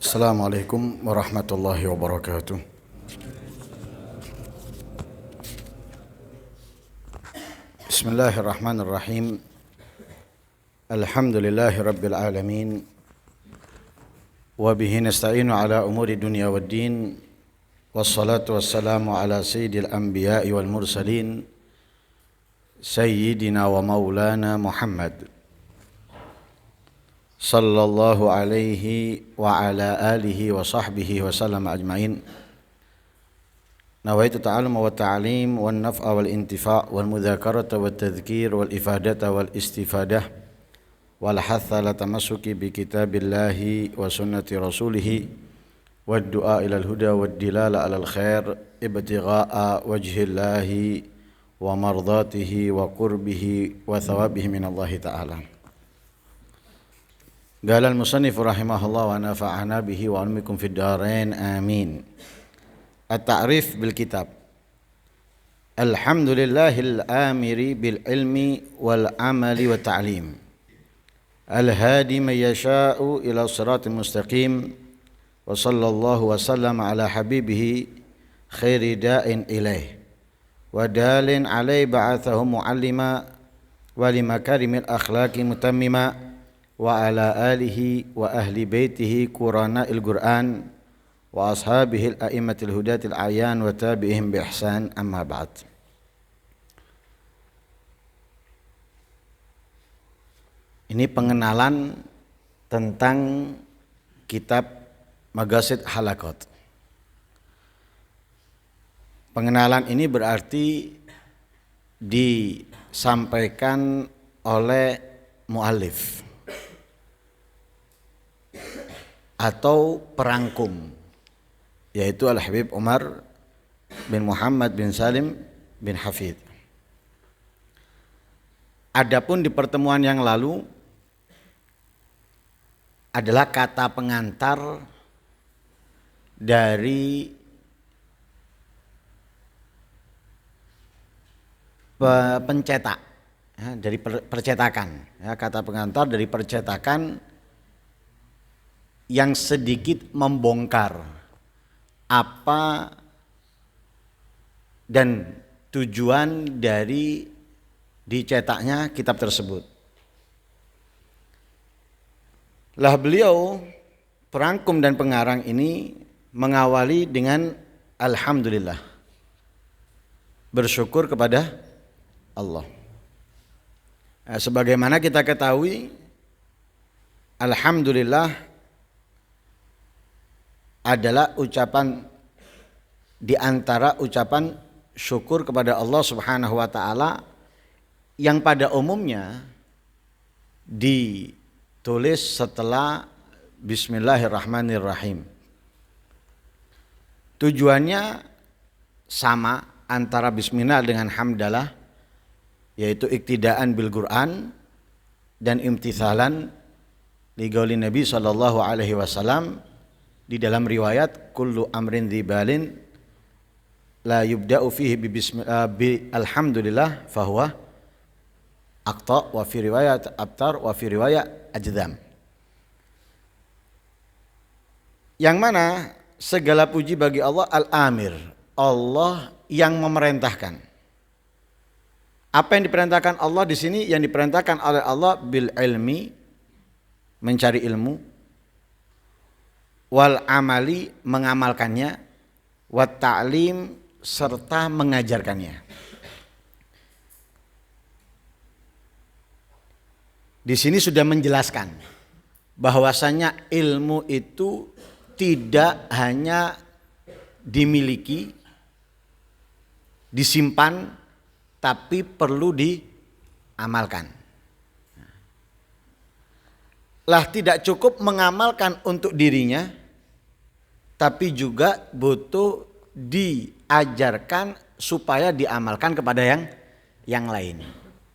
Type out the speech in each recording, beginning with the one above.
Assalamualaikum warahmatullahi wabarakatuh. Bismillahirrahmanirrahim. Alhamdulillahi rabbil alamin. Wa bihi nasta'inu ala umuri dunya waddin. Wassalatu wassalamu ala sayyidil anbiya'i wal mursalin. Sayyidina wa maulana Muhammad sallallahu alaihi wa ala alihi wa sahbihi wa sallam ajma'in. Nawaitu ta'allum wa ta'alim wa naf'a wal intifa' wal mudzakarata wa tadhkir wal ifadata wal istifadah wal hatha la tamassuki bi kitabillahi wa sunnati rasulih wad du'a ilal huda wad dilala alal khair ibtigha'a wajhillahi wa mardatihi wa qurbihi wa thawabihi minallahi ta'ala. Qala al-musannif rahimahullah wa nafa'ana bihi wa almikum fid darain amin. At-ta'rif bil kitab. Alhamdulillahil amiri bil ilmi wal amali wa ta'lim. Al-hadi man yasha'u ila siratal mustaqim wa sallallahu wa sallam ala habibihi khairi da'in ilaih wa dalin alai ba'athahu muallima wa limakarimil akhlaqi mutammima wa ala alihi wa ahli baitihi qurana'il Qur'an wa ashabihil a'immatil hudatil a'yan wa tabi'ihim bi ihsan amma ba'd. Ini pengenalan tentang kitab Maghasid Halaqat. Pengenalan ini berarti disampaikan oleh muallif atau perangkum, yaitu Al-Habib Umar bin Muhammad bin Salim bin Hafid. Adapun di pertemuan yang lalu adalah kata pengantar dari pencetak, dari percetakan, kata pengantar dari percetakan yang sedikit membongkar apa dan tujuan dari dicetaknya kitab tersebut. Lah beliau perangkum dan pengarang ini mengawali dengan alhamdulillah, bersyukur kepada Allah. Sebagaimana kita ketahui, alhamdulillah adalah ucapan di antara ucapan syukur kepada Allah Subhanahu wa taala yang pada umumnya ditulis setelah bismillahirrahmanirrahim. Tujuannya sama antara bismillah dengan hamdalah, yaitu iktidaan bil Qur'an dan imtithalan li qauli Nabi sallallahu alaihi wasallam di dalam riwayat kullu amrin dzibalin la yubda'u fihi bi alhamdulillah fahuwa aqta wa fi riwayat abtar wa fi riwayat ajdam. Yang mana segala puji bagi Allah al-amir, Allah yang memerintahkan. Apa yang diperintahkan Allah di sini? Yang diperintahkan oleh Allah bil ilmi, mencari ilmu, wal amali, mengamalkannya, wat ta'lim, serta mengajarkannya. Di sini sudah menjelaskan bahwasanya ilmu itu tidak hanya dimiliki, disimpan, tapi perlu diamalkan. Lah tidak cukup mengamalkan untuk dirinya, tapi juga butuh diajarkan supaya diamalkan kepada yang lain.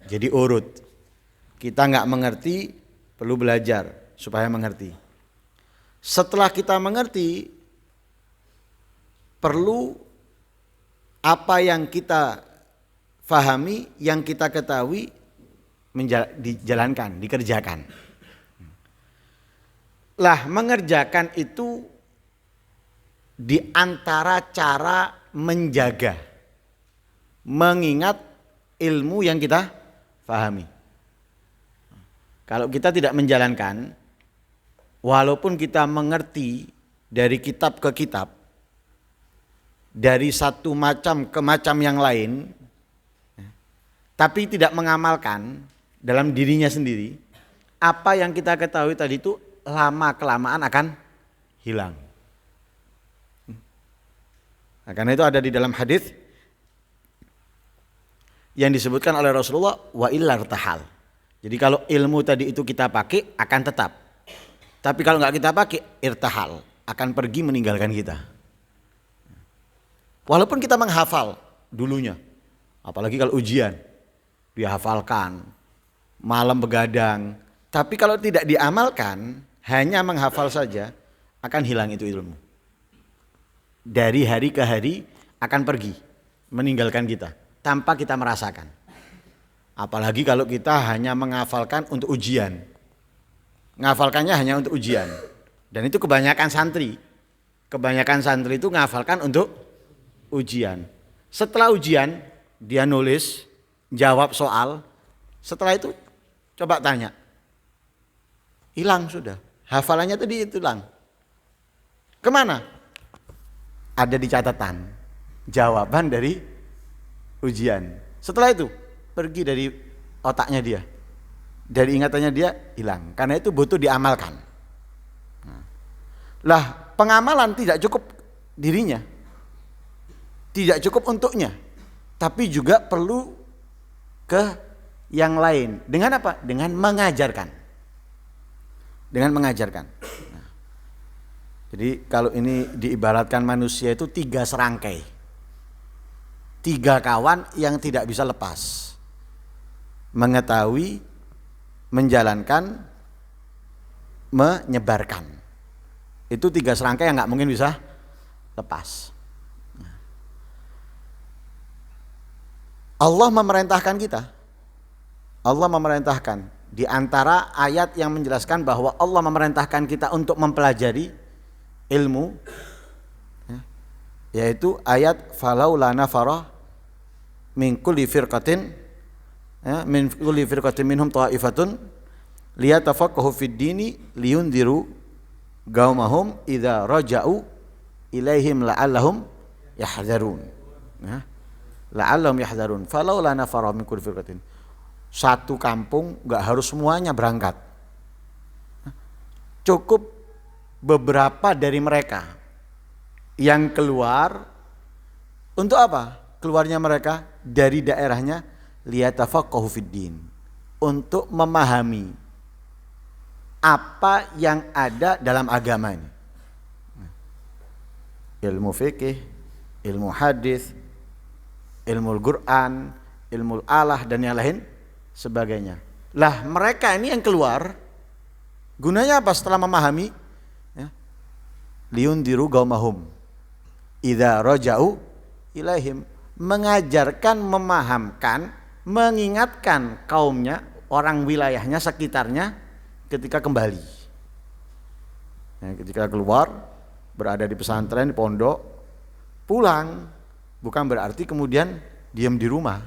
Jadi urut. Kita nggak mengerti, perlu belajar supaya mengerti. Setelah kita mengerti, perlu apa yang kita fahami, yang kita ketahui dijalankan, dikerjakan. Lah mengerjakan itu di antara cara menjaga, mengingat ilmu yang kita pahami. Kalau kita tidak menjalankan, walaupun kita mengerti dari kitab ke kitab, dari satu macam ke macam yang lain, tapi tidak mengamalkan dalam dirinya sendiri, apa yang kita ketahui tadi itu lama-kelamaan akan hilang. Nah, karena itu ada di dalam hadis yang disebutkan oleh Rasulullah, wa illar tahal. Jadi kalau ilmu tadi itu kita pakai akan tetap. Tapi kalau nggak kita pakai, irtahal, akan pergi meninggalkan kita. Walaupun kita menghafal dulunya, apalagi kalau ujian, dia hafalkan, malam begadang. Tapi kalau tidak diamalkan, hanya menghafal saja, akan hilang itu ilmu. Dari hari ke hari akan pergi, meninggalkan kita, tanpa kita merasakan. Apalagi kalau kita hanya menghafalkan untuk ujian. Ngafalkannya hanya untuk ujian. Dan itu kebanyakan santri. Kebanyakan santri itu ngafalkan untuk ujian. Setelah ujian, dia nulis, jawab soal. Setelah itu, coba tanya. Hilang sudah. Hafalannya tadi itu hilang. Kemana? Ada di catatan. Jawaban dari ujian. Setelah itu, pergi dari otaknya dia. Dari ingatannya dia hilang. Karena itu butuh diamalkan. Lah, pengamalan tidak cukup dirinya. Tidak cukup untuknya. Tapi juga perlu ke yang lain. Dengan apa? Dengan mengajarkan. Dengan mengajarkan. Nah, jadi kalau ini diibaratkan manusia itu 3 serangkai. 3 kawan yang tidak bisa lepas. Mengetahui, menjalankan, menyebarkan. Itu 3 serangkai yang nggak mungkin bisa lepas. Allah memerintahkan kita. Allah memerintahkan. Di antara ayat yang menjelaskan bahwa Allah memerintahkan kita untuk mempelajari ilmu, yaitu ayat falaula nafara min kulli firqatin min kulli firqatin minhum ta'ifatun liyatafaqahu fid dini liyundiru qaumahum idza raja'u ilaihim la'allahum yahdharun. La'allahum yahdharun. Falaula nafara min kulli firqatin. Satu kampung enggak harus semuanya berangkat. Cukup beberapa dari mereka yang keluar untuk apa? Keluarnya mereka dari daerahnya liyatafaqahu fid din, untuk memahami apa yang ada dalam agama ini. Ilmu fikih, ilmu hadis, ilmu Quran, ilmu alah dan yang lain sebagainya. Lah mereka ini yang keluar gunanya apa setelah memahami? Liundiru qaumahum idza raja'u ilaihim, mengajarkan, memahamkan, mengingatkan kaumnya, orang wilayahnya, sekitarnya ketika kembali. Ketika keluar, berada di pesantren, di pondok, pulang, bukan berarti kemudian diam di rumah.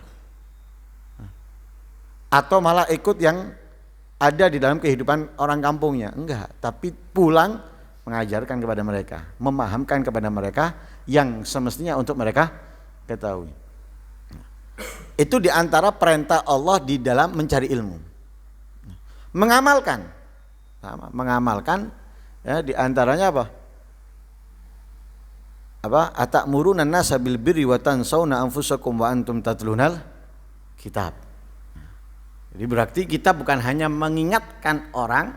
Atau malah ikut yang ada di dalam kehidupan orang kampungnya. Enggak, tapi pulang mengajarkan kepada mereka, memahamkan kepada mereka yang semestinya untuk mereka ketahui. Itu diantara perintah Allah di dalam mencari ilmu. Mengamalkan, mengamalkan ya, diantaranya apa? Atamuruna an-nasa bil birri wa tansawna anfusakum wa antum tatlunal kitab. Jadi berarti kita bukan hanya mengingatkan orang,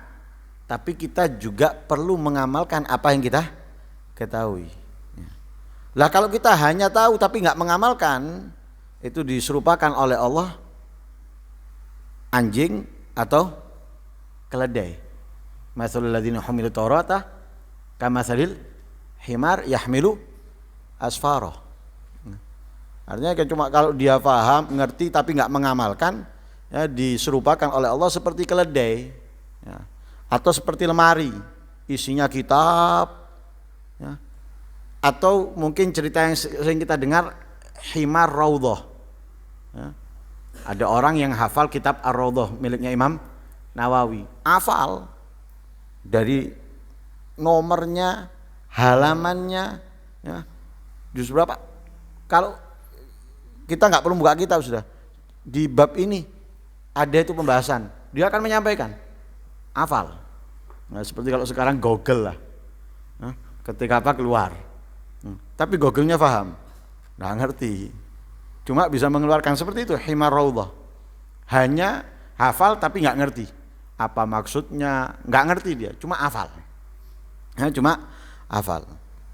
tapi kita juga perlu mengamalkan apa yang kita ketahui. Lah kalau kita hanya tahu tapi nggak mengamalkan, itu diserupakan oleh Allah anjing atau keledai. Matsalul ladzina humilu taurata kamatsalil himar yahmilu asfara. Artinya cuma kalau dia paham, ngerti tapi nggak mengamalkan, ya, diserupakan oleh Allah seperti keledai, ya, atau seperti lemari isinya kitab, ya. Atau mungkin cerita yang sering kita dengar, Himar Raudhah. Ya. Ada orang yang hafal kitab Ar-Raudhah miliknya Imam Nawawi, hafal dari nomornya, halamannya, ya, juz berapa. Kalau kita nggak perlu buka kitab, sudah di bab ini ada itu pembahasan, dia akan menyampaikan, hafal. Nah, seperti kalau sekarang Google lah, nah, ketika apa keluar, tapi Google-nya paham, nggak ngerti, cuma bisa mengeluarkan seperti itu. Himar Raudhah, hanya hafal tapi nggak ngerti apa maksudnya, nggak ngerti dia, cuma hafal. Nah, cuma hafal.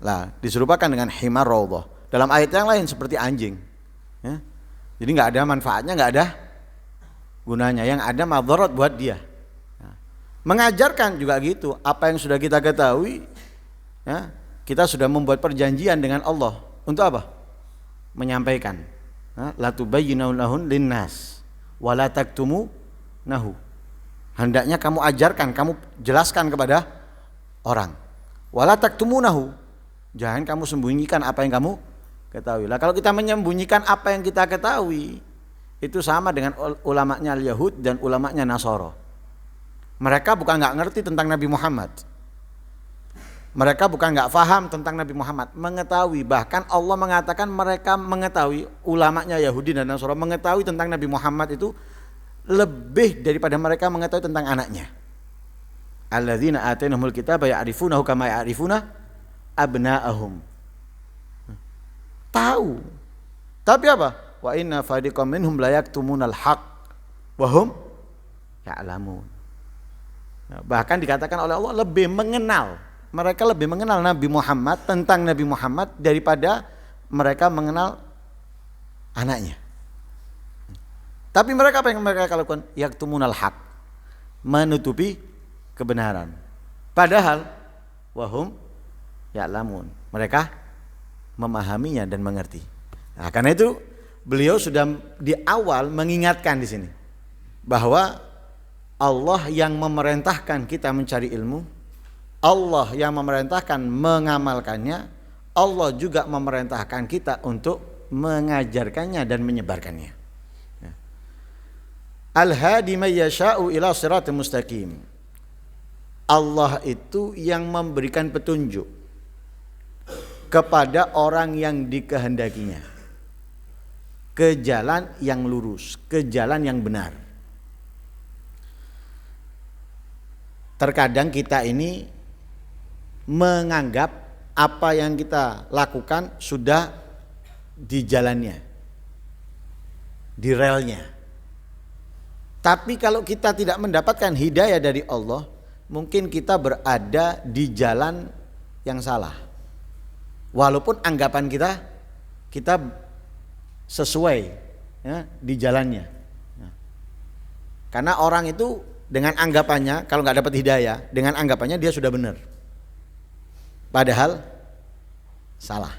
Lah, diserupakan dengan Himar Raudhah dalam ayat yang lain seperti anjing. Ya. Jadi nggak ada manfaatnya, nggak ada gunanya, yang ada madharat buat dia. Nah, mengajarkan juga gitu, apa yang sudah kita ketahui, ya, kita sudah membuat perjanjian dengan Allah untuk apa? Menyampaikan. La tubayyinu lahun linnas wa la taktumunahu. Hendaknya kamu ajarkan, kamu jelaskan kepada orang. Wala taktumunahu. Jangan kamu sembunyikan apa yang kamu ketahui. Lah kalau kita menyembunyikan apa yang kita ketahui, itu sama dengan ulamanya Yahud dan ulamanya Nasara. Mereka bukan nggak ngerti tentang Nabi Muhammad. Mereka bukan nggak faham tentang Nabi Muhammad, mengetahui. Bahkan Allah mengatakan mereka mengetahui, ulamanya Yahudi dan Nasara mengetahui tentang Nabi Muhammad itu lebih daripada mereka mengetahui tentang anaknya. Alladzina atainahumul kitaba ya'rifunahu kama ya'rifuna abna'ahum. Tahu. Tapi apa? Wa inna fariqam minhum la yaktumunal haqq wa hum ya'lamun. Nah, bahkan dikatakan oleh Allah lebih mengenal. Mereka lebih mengenal Nabi Muhammad, tentang Nabi Muhammad daripada mereka mengenal anaknya. Tapi mereka apa yang mereka lakukan? Yaktumunal haq, menutupi kebenaran. Padahal wahum ya'lamun, mereka memahaminya dan mengerti. Nah, karena itu beliau sudah di awal mengingatkan di sini bahwa Allah yang memerintahkan kita mencari ilmu, Allah yang memerintahkan mengamalkannya, Allah juga memerintahkan kita untuk mengajarkannya dan menyebarkannya. Al-hadi may yasha'u ila siratal mustaqim. Allah itu yang memberikan petunjuk kepada orang yang dikehendakinya ke jalan yang lurus, ke jalan yang benar. Terkadang kita ini menganggap apa yang kita lakukan sudah di jalannya, di relnya. Tapi kalau kita tidak mendapatkan hidayah dari Allah, mungkin kita berada di jalan yang salah. Walaupun anggapan kita sesuai, ya, di jalannya. Karena orang itu dengan anggapannya, kalau nggak dapat hidayah, dengan anggapannya dia sudah benar. Padahal salah.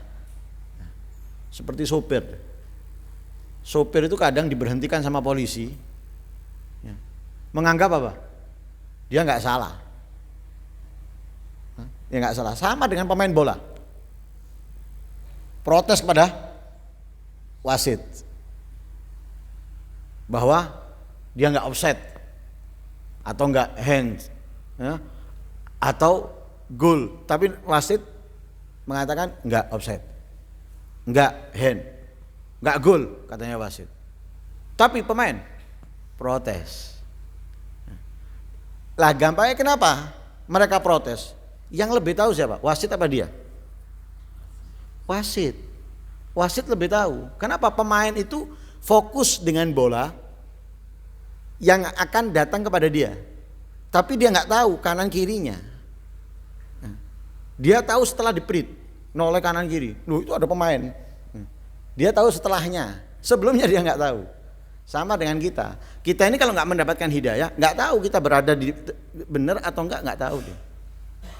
Seperti sopir. Sopir itu kadang diberhentikan sama polisi, menganggap apa? Dia nggak salah. Dia nggak salah. Sama dengan pemain bola, protes kepada wasit bahwa dia nggak offside atau nggak hand, ya, atau gol, tapi wasit mengatakan nggak offside, nggak hand, nggak gol katanya wasit. Tapi pemain protes. Lah gampangnya kenapa mereka protes? Yang lebih tahu siapa? Wasit apa dia? Wasit. Wasit lebih tahu. Kenapa? Pemain itu fokus dengan bola yang akan datang kepada dia, tapi dia nggak tahu kanan kirinya. Dia tahu setelah diperit, noleh kanan kiri. Loh, itu ada pemain. Dia tahu setelahnya. Sebelumnya dia nggak tahu. Sama dengan kita. Kita ini kalau nggak mendapatkan hidayah, nggak tahu kita berada di benar atau nggak tahu.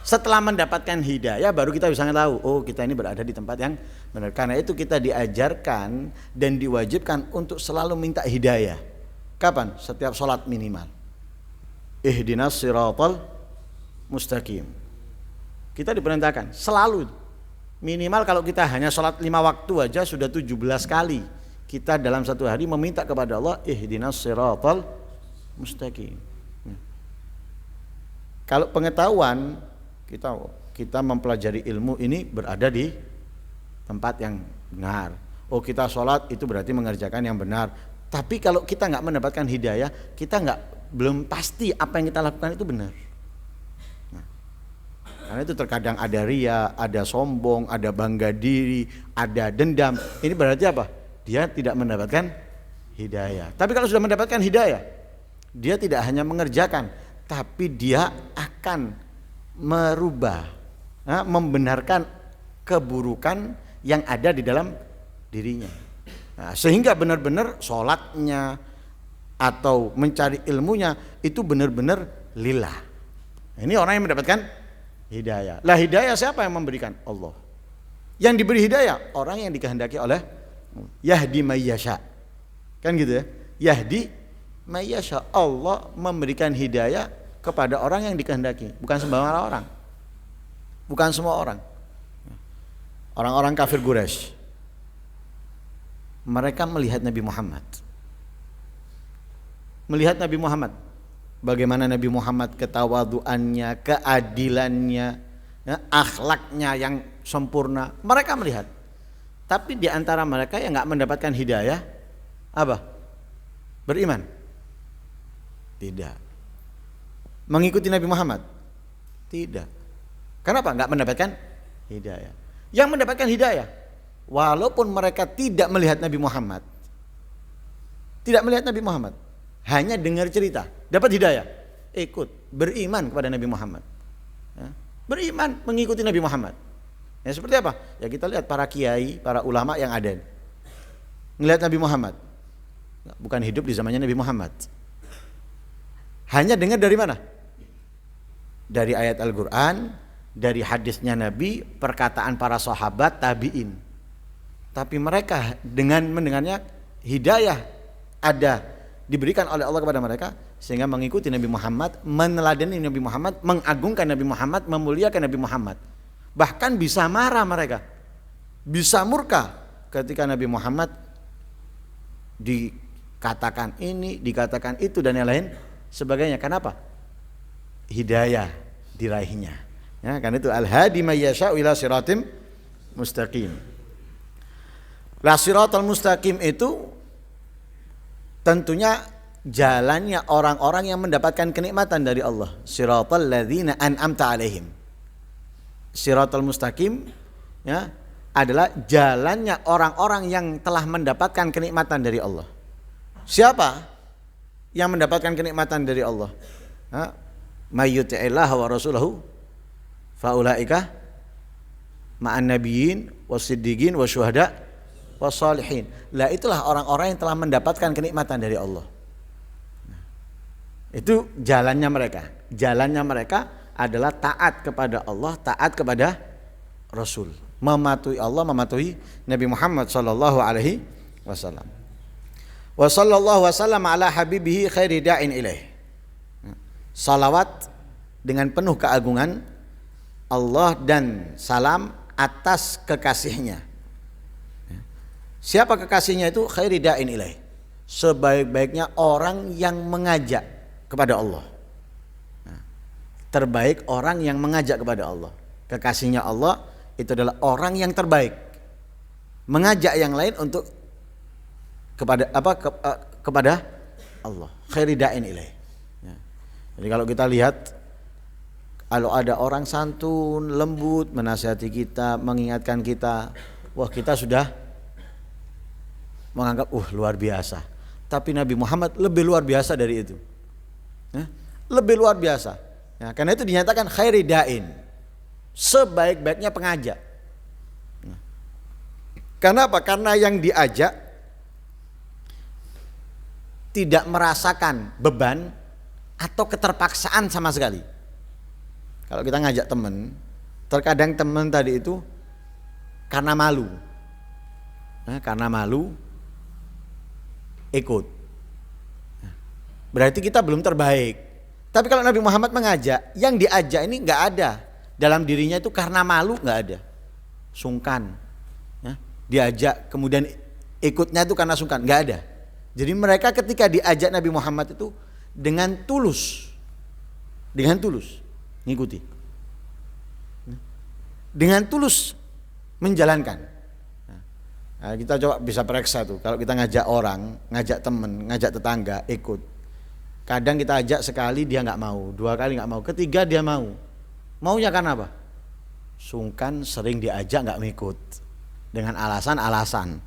Setelah mendapatkan hidayah, baru kita bisa tahu, oh kita ini berada di tempat yang benar. Karena itu kita diajarkan dan diwajibkan untuk selalu minta hidayah. Kapan? Setiap sholat minimal. Ihdinas siratal mustaqim. Kita diperintahkan selalu. Minimal kalau kita hanya sholat 5 waktu aja sudah 17 kali kita dalam satu hari meminta kepada Allah ihdinas siratal mustaqim. Kalau pengetahuan kita mempelajari ilmu ini berada di tempat yang benar. Oh, kita sholat itu berarti mengerjakan yang benar. Tapi kalau kita nggak mendapatkan hidayah, kita belum pasti apa yang kita lakukan itu benar. Karena itu terkadang ada ria, ada sombong, ada bangga diri, ada dendam. Ini berarti apa? Dia tidak mendapatkan hidayah. Tapi kalau sudah mendapatkan hidayah, dia tidak hanya mengerjakan, tapi dia akan merubah, membenarkan keburukan yang ada di dalam dirinya. Nah, sehingga benar-benar sholatnya atau mencari ilmunya itu benar-benar lillah. Ini orang yang mendapatkan hidayah. Lah hidayah siapa yang memberikan? Allah. Yang diberi hidayah orang yang dikehendaki oleh yahdi mayyasha. Kan gitu ya. Yahdi mayyasha. Allah memberikan hidayah kepada orang yang dikehendaki, bukan sembarang orang. Bukan semua orang. Orang-orang kafir Quraisy, mereka melihat Nabi Muhammad. Melihat Nabi Muhammad, bagaimana Nabi Muhammad ketawaduannya, keadilannya, akhlaknya yang sempurna. Mereka melihat. Tapi di antara mereka yang enggak mendapatkan hidayah apa? Beriman? Tidak. Mengikuti Nabi Muhammad? Tidak. Kenapa? Enggak mendapatkan hidayah. Yang mendapatkan hidayah, walaupun mereka tidak melihat Nabi Muhammad, hanya dengar cerita, dapat hidayah, ikut beriman kepada Nabi Muhammad, beriman mengikuti Nabi Muhammad. Ya seperti apa? Ya kita lihat para kiai, para ulama yang ada, ngelihat Nabi Muhammad, bukan hidup di zamannya Nabi Muhammad, hanya dengar dari mana? Dari ayat Al-Quran, dari hadisnya Nabi, perkataan para sahabat, tabi'in. Tapi mereka dengan mendengarnya hidayah ada diberikan oleh Allah kepada mereka sehingga mengikuti Nabi Muhammad, meneladani Nabi Muhammad, mengagungkan Nabi Muhammad, memuliakan Nabi Muhammad. Bahkan bisa marah mereka, bisa murka ketika Nabi Muhammad dikatakan ini, dikatakan itu dan yang lain sebagainya. Kenapa? Hidayah diraihnya. Ya, kan itu al-hadi may yasha'u ila siratim mustaqim. La siratal mustaqim itu tentunya jalannya orang-orang yang mendapatkan kenikmatan dari Allah. Siratal ladzina an'amta alaihim. Siratal mustaqim ya adalah jalannya orang-orang yang telah mendapatkan kenikmatan dari Allah. Siapa yang mendapatkan kenikmatan dari Allah? May yuti'illaha wa rasulahu faulaika ma'an nabiyyin wasiddiqin wasyuhada wassalihin. Lah itulah orang-orang yang telah mendapatkan kenikmatan dari Allah. Itu jalannya mereka. Jalannya mereka adalah taat kepada Allah, taat kepada Rasul, mematuhi Allah, mematuhi Nabi Muhammad sallallahu alaihi wasallam. Wa sallallahu wasallam ala habibihi khairi da'in ilaih. Salawat dengan penuh keagungan Allah dan salam atas kekasihnya. Siapa kekasihnya itu? Khairi da'in ilaih. Sebaik-baiknya orang yang mengajak kepada Allah. Terbaik orang yang mengajak kepada Allah. Kekasihnya Allah itu adalah orang yang terbaik. Mengajak yang lain untuk kepada Allah. Khairi da'in ilaih. Jadi kalau kita lihat, kalau ada orang santun, lembut, menasihati kita, mengingatkan kita, wah kita sudah menganggap luar biasa. Tapi Nabi Muhammad lebih luar biasa dari itu. Lebih luar biasa. Ya, karena itu dinyatakan khairi da'in, sebaik-baiknya pengajak. Karena apa? Karena yang diajak tidak merasakan beban atau keterpaksaan sama sekali. Kalau kita ngajak teman, terkadang teman tadi itu karena malu, ikut. Berarti kita belum terbaik. Tapi kalau Nabi Muhammad mengajak, yang diajak ini nggak ada dalam dirinya itu karena malu nggak ada, sungkan, ya. Diajak kemudian ikutnya itu karena sungkan, nggak ada. Jadi mereka ketika diajak Nabi Muhammad itu dengan tulus ngikuti, dengan tulus menjalankan. Nah, kita coba bisa periksa tuh, kalau kita ngajak orang, ngajak temen, ngajak tetangga ikut, kadang kita ajak sekali dia nggak mau, 2 kali nggak mau, ketiga dia mau. Maunya karena apa? Sungkan, sering diajak nggak ngikut dengan alasan-alasan.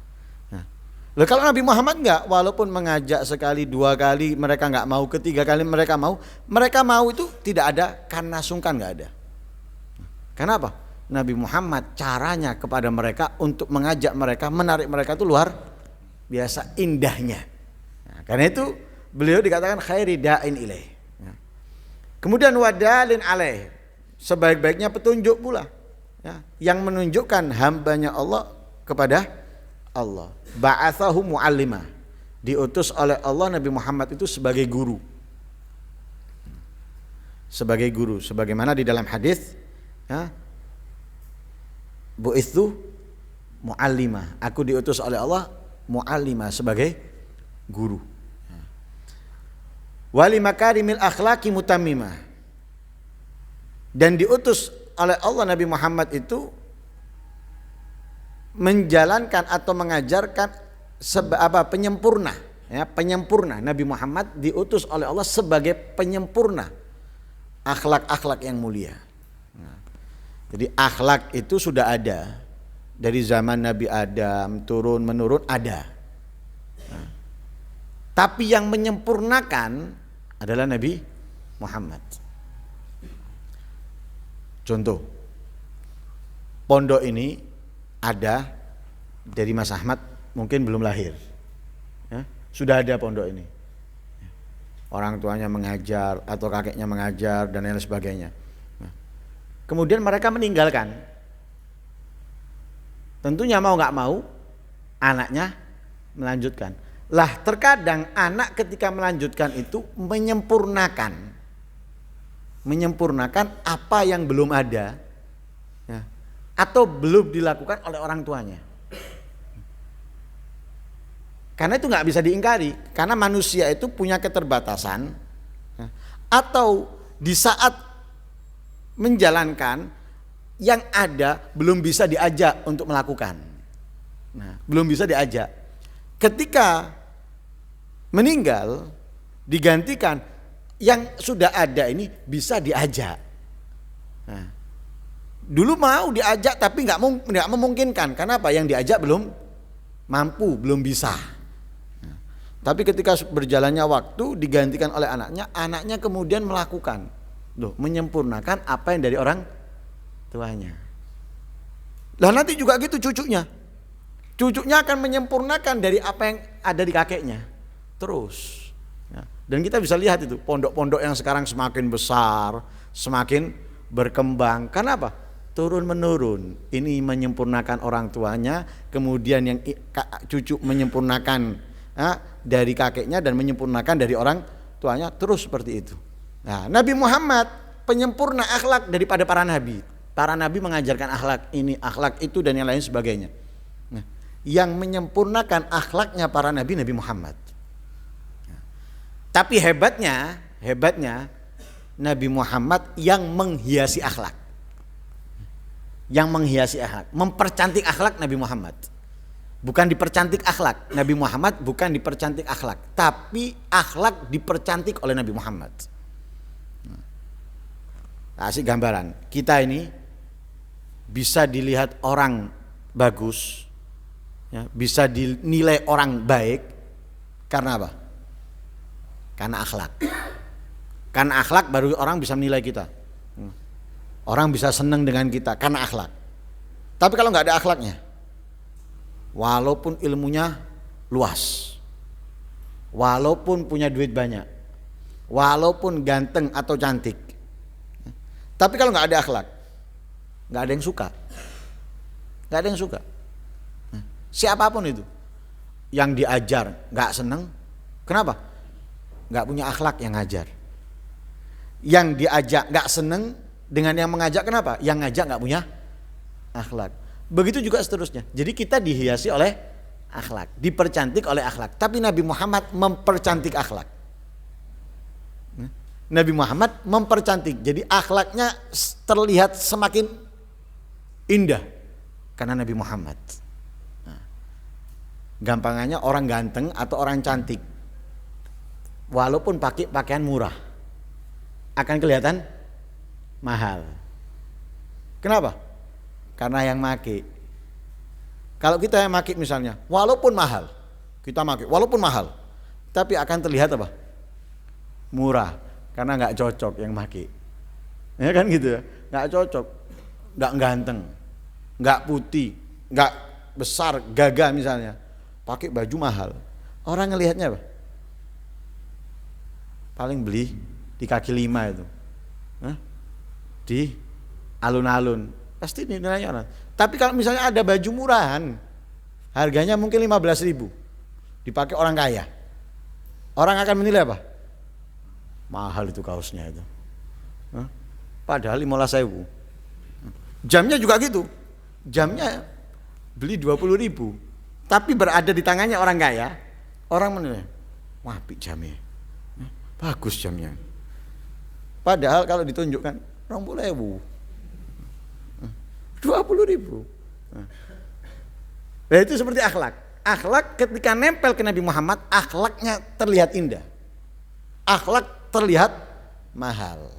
Nah, kalau Nabi Muhammad nggak, walaupun mengajak sekali, 2 kali mereka nggak mau, ketiga kali mereka mau itu tidak ada karena sungkan, nggak ada. Kenapa? Nabi Muhammad caranya kepada mereka untuk mengajak mereka, menarik mereka itu luar biasa indahnya. Nah, karena itu beliau dikatakan khairi da'in ilaih. Nah, kemudian wadalin alaih, sebaik-baiknya petunjuk pula, ya, yang menunjukkan hambanya Allah kepada Allah. Ba'athahu mu'allimah, diutus oleh Allah Nabi Muhammad itu sebagai guru. Sebagai guru, sebagaimana di dalam hadis, ya, bu'ithu mu'allimah, aku diutus oleh Allah mu'allimah, sebagai guru. Wali makarimil akhlaqi mutammimah, dan diutus oleh Allah Nabi Muhammad itu menjalankan atau mengajarkan penyempurna, ya, penyempurna. Nabi Muhammad diutus oleh Allah sebagai penyempurna akhlak-akhlak yang mulia. Jadi akhlak itu sudah ada dari zaman Nabi Adam turun menurun ada. Nah, tapi yang menyempurnakan adalah Nabi Muhammad. Contoh, pondok ini ada dari Mas Ahmad mungkin belum lahir, ya, sudah ada pondok ini. Orang tuanya mengajar atau kakeknya mengajar dan lain sebagainya. Kemudian mereka meninggalkan. Tentunya mau nggak mau anaknya melanjutkan. Lah terkadang anak ketika melanjutkan itu menyempurnakan apa yang belum ada, ya, atau belum dilakukan oleh orang tuanya. Karena itu nggak bisa diingkari, karena manusia itu punya keterbatasan, ya, atau di saat menjalankan yang ada belum bisa diajak untuk melakukan. Nah, belum bisa diajak. Ketika meninggal digantikan yang sudah ada ini bisa diajak. Nah, dulu mau diajak tapi nggak memungkinkan. Karena apa? Yang diajak belum mampu, belum bisa. Nah, tapi ketika berjalannya waktu digantikan oleh anaknya kemudian melakukan. Loh, menyempurnakan apa yang dari orang tuanya. Lah nanti juga gitu cucunya akan menyempurnakan dari apa yang ada di kakeknya terus, ya. Dan kita bisa lihat itu pondok-pondok yang sekarang semakin besar, semakin berkembang. Kenapa? Turun menurun. Ini menyempurnakan orang tuanya, kemudian yang cucu menyempurnakan, ya, dari kakeknya dan menyempurnakan dari orang tuanya, terus seperti itu. Nah, Nabi Muhammad penyempurna akhlak daripada para nabi. Para nabi mengajarkan akhlak ini, akhlak itu dan yang lain sebagainya. Nah, yang menyempurnakan akhlaknya para nabi Muhammad. Nah, tapi hebatnya Nabi Muhammad yang menghiasi akhlak. Yang menghiasi akhlak, mempercantik akhlak Nabi Muhammad. Bukan dipercantik akhlak. Nabi Muhammad bukan dipercantik akhlak, tapi akhlak dipercantik oleh Nabi Muhammad. Kasih gambaran, kita ini bisa dilihat orang bagus, ya, bisa dinilai orang baik karena apa? Karena akhlak. Karena akhlak baru orang bisa menilai kita. Orang bisa senang dengan kita karena akhlak. Tapi kalau nggak ada akhlaknya, walaupun ilmunya luas, walaupun punya duit banyak, walaupun ganteng atau cantik, tapi kalau nggak ada akhlak, nggak ada yang suka, nggak ada yang suka. Siapapun itu, yang diajar nggak seneng, kenapa? Nggak punya akhlak yang ngajar. Yang diajak nggak seneng, Dengan yang mengajak kenapa? Yang ngajak nggak punya akhlak. Begitu juga seterusnya. Jadi kita dihiasi oleh akhlak, dipercantik oleh akhlak. Tapi Nabi Muhammad mempercantik akhlak. Nabi Muhammad mempercantik. Jadi akhlaknya terlihat semakin indah karena Nabi Muhammad. Gampangannya orang ganteng atau orang cantik, walaupun pakai pakaian murah, akan kelihatan mahal. Kenapa? Karena yang make. Kalau kita yang make misalnya, walaupun mahal, kita make, walaupun mahal, tapi akan terlihat apa? Murah, karena nggak cocok yang make. Ya kan gitu ya, nggak cocok, nggak ganteng, nggak putih, nggak besar, gagah misalnya, pakai baju mahal. Orang ngelihatnya apa? Paling beli di kaki lima itu, di alun-alun, pasti nilainya orang. Tapi kalau misalnya ada baju murahan, harganya mungkin 15.000, dipakai orang kaya, orang akan menilai apa? Mahal itu kaosnya itu. Padahal 15.000. Jamnya juga gitu. Jamnya beli 20.000, tapi berada di tangannya orang kaya, orang menilai, wah apik jamnya, bagus jamnya. Padahal kalau ditunjukkan 20.000, 20.000. Nah, itu seperti akhlak. Akhlak ketika nempel ke Nabi Muhammad, akhlaknya terlihat indah. Akhlak terlihat mahal.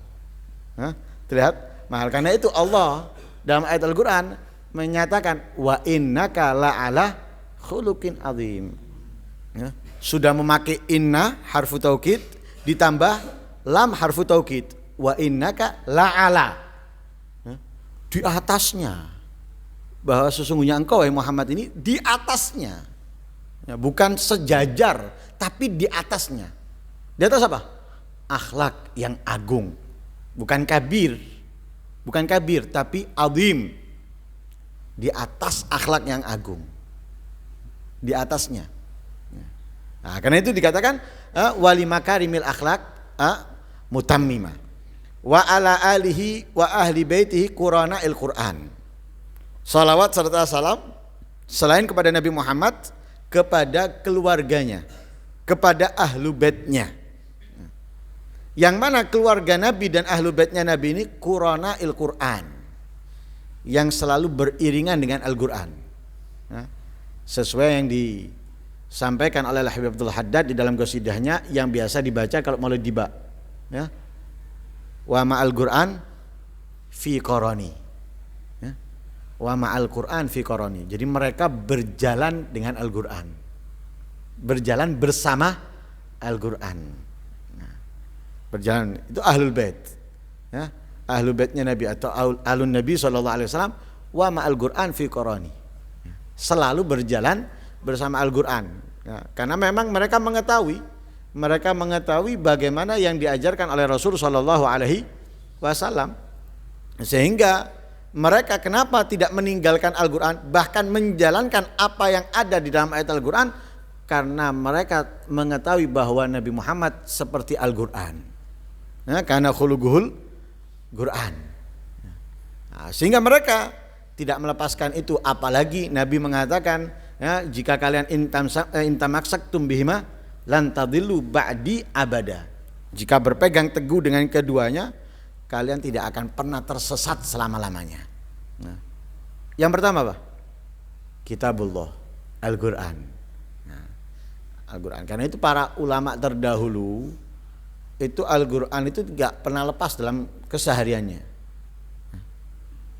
Terlihat mahal. Karena itu Allah dalam ayat Al-Quran menyatakan wa innaka la'ala khuluqin azim. Sudah memakai inna harfu taukid ditambah lam harfu taukid, wa innaka la'ala, di atasnya, bahwa sesungguhnya engkau Muhammad ini di atasnya, bukan sejajar tapi di atasnya. Di atas apa? Akhlak yang agung, bukan kabir tapi azim. Di atas akhlak yang agung, di atasnya. Nah, karena itu dikatakan wali makarimil akhlak mutammima wa ala alihi wa ahli baitihi qurana'il Qur'an. Salawat serta salam selain kepada Nabi Muhammad, kepada keluarganya, kepada ahlu baitnya. Yang mana keluarga Nabi dan ahlu baitnya Nabi ini qurana'il Qur'an, yang selalu beriringan dengan Al-Quran. Sesuai yang disampaikan oleh Habib Abdul Haddad di dalam qasidahnya yang biasa dibaca kalau Maulid Diba, ya. Wa ma'al Qur'an fi qarani, ya. Wa ma'al Qur'an fi qarani. Jadi mereka berjalan dengan Al-Quran, berjalan bersama Al-Quran. Berjalan itu ahlul bait, ya. Ahlul baitnya Nabi atau alun Nabi SAW, wa ma'al Qur'an fi qarani, selalu berjalan bersama Al-Quran, ya. Karena memang mereka mengetahui bagaimana yang diajarkan oleh Rasul SAW, sehingga mereka kenapa tidak meninggalkan Al-Quran, bahkan menjalankan apa yang ada di dalam ayat Al-Quran, karena mereka mengetahui bahwa Nabi Muhammad seperti Al-Quran, ya, karena khuluquhul Quran. Nah, sehingga mereka tidak melepaskan itu, apalagi Nabi mengatakan, ya, jika kalian intamaksatum bihima lan tadillu ba'di abada. Jika berpegang teguh dengan keduanya, kalian tidak akan pernah tersesat selama-lamanya. Nah, yang pertama apa? Kitabullah, Al-Quran. Nah, Al-Quran. Karena itu para ulama terdahulu itu Al-Quran itu tidak pernah lepas dalam kesehariannya.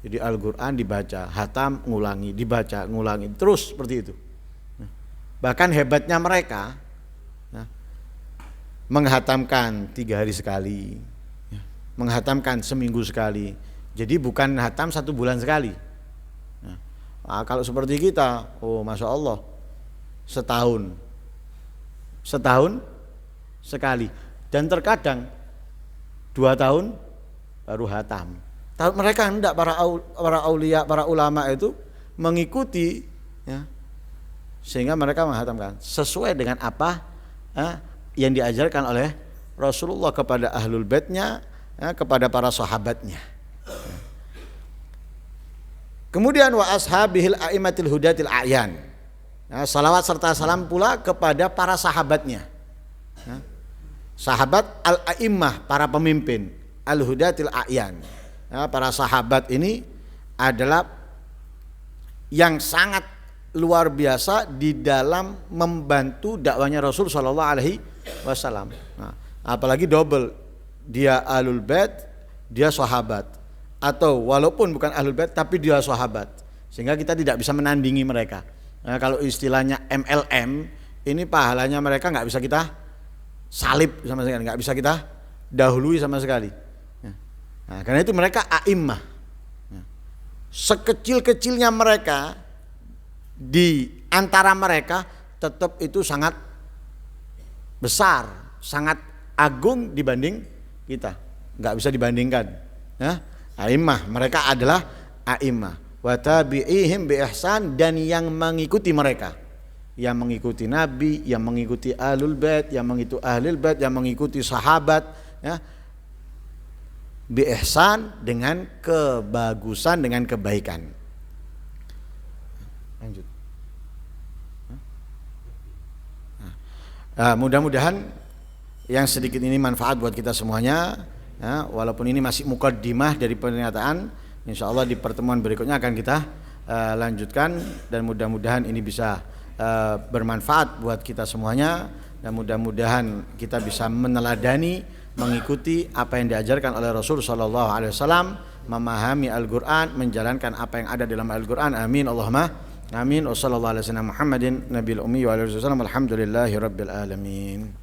Jadi Al-Quran dibaca, hatam, ngulangi, dibaca, ngulangi, terus seperti itu. Bahkan hebatnya mereka menghatamkan 3 hari sekali, menghatamkan seminggu sekali. Jadi bukan hatam 1 bulan sekali. Nah, kalau seperti kita, oh masya Allah, setahun sekali. Dan terkadang 2 tahun baru hatam. Mereka hendak para aulia, para ulama itu mengikuti, ya, sehingga mereka menghatamkan sesuai dengan apa yang diajarkan oleh Rasulullah kepada ahlul baitnya, ya, kepada para sahabatnya. Kemudian wa ashabihil a'immatil hudatil a'yan. Ya, salawat serta salam pula kepada para sahabatnya. Ya. Sahabat al-a'immah, para pemimpin, al-hudatil a'yan. Ya, para sahabat ini adalah yang sangat luar biasa di dalam membantu dakwanya Rasul sallallahu alaihi wasallam. Nah, apalagi double, dia ahlul bait, dia sahabat. Atau walaupun bukan ahlul bait tapi dia sahabat, sehingga kita tidak bisa menandingi mereka. Nah, kalau istilahnya MLM, ini pahalanya mereka nggak bisa kita salib sama sekali, nggak bisa kita dahului sama sekali. Nah, karena itu mereka a'immah. Sekecil-kecilnya mereka, di antara mereka tetap itu sangat besar, sangat agung dibanding kita, nggak bisa dibandingkan. Ya. A'immah, mereka adalah a'immah. Wa tabi'ihim bi ihsan, dan yang mengikuti mereka, yang mengikuti Nabi, yang mengikuti ahlul bait, yang mengikuti ahlul bait, yang mengikuti sahabat, ya. Bi ihsan, dengan kebagusan, dengan kebaikan. Lanjut. Mudah-mudahan yang sedikit ini manfaat buat kita semuanya. Ya, walaupun ini masih mukaddimah dari pernyataan, insyaallah di pertemuan berikutnya akan kita lanjutkan, dan mudah-mudahan ini bisa bermanfaat buat kita semuanya, dan mudah-mudahan kita bisa meneladani, mengikuti apa yang diajarkan oleh Rasul sallallahu alaihi wasallam, memahami Al-Qur'an, menjalankan apa yang ada dalam Al-Qur'an. Amin Allahumma amin. Wassallallahu alaihi wasallam Muhammadin nabiyil ummi wa alihi wasallam. Alhamdulillahirabbil alamin.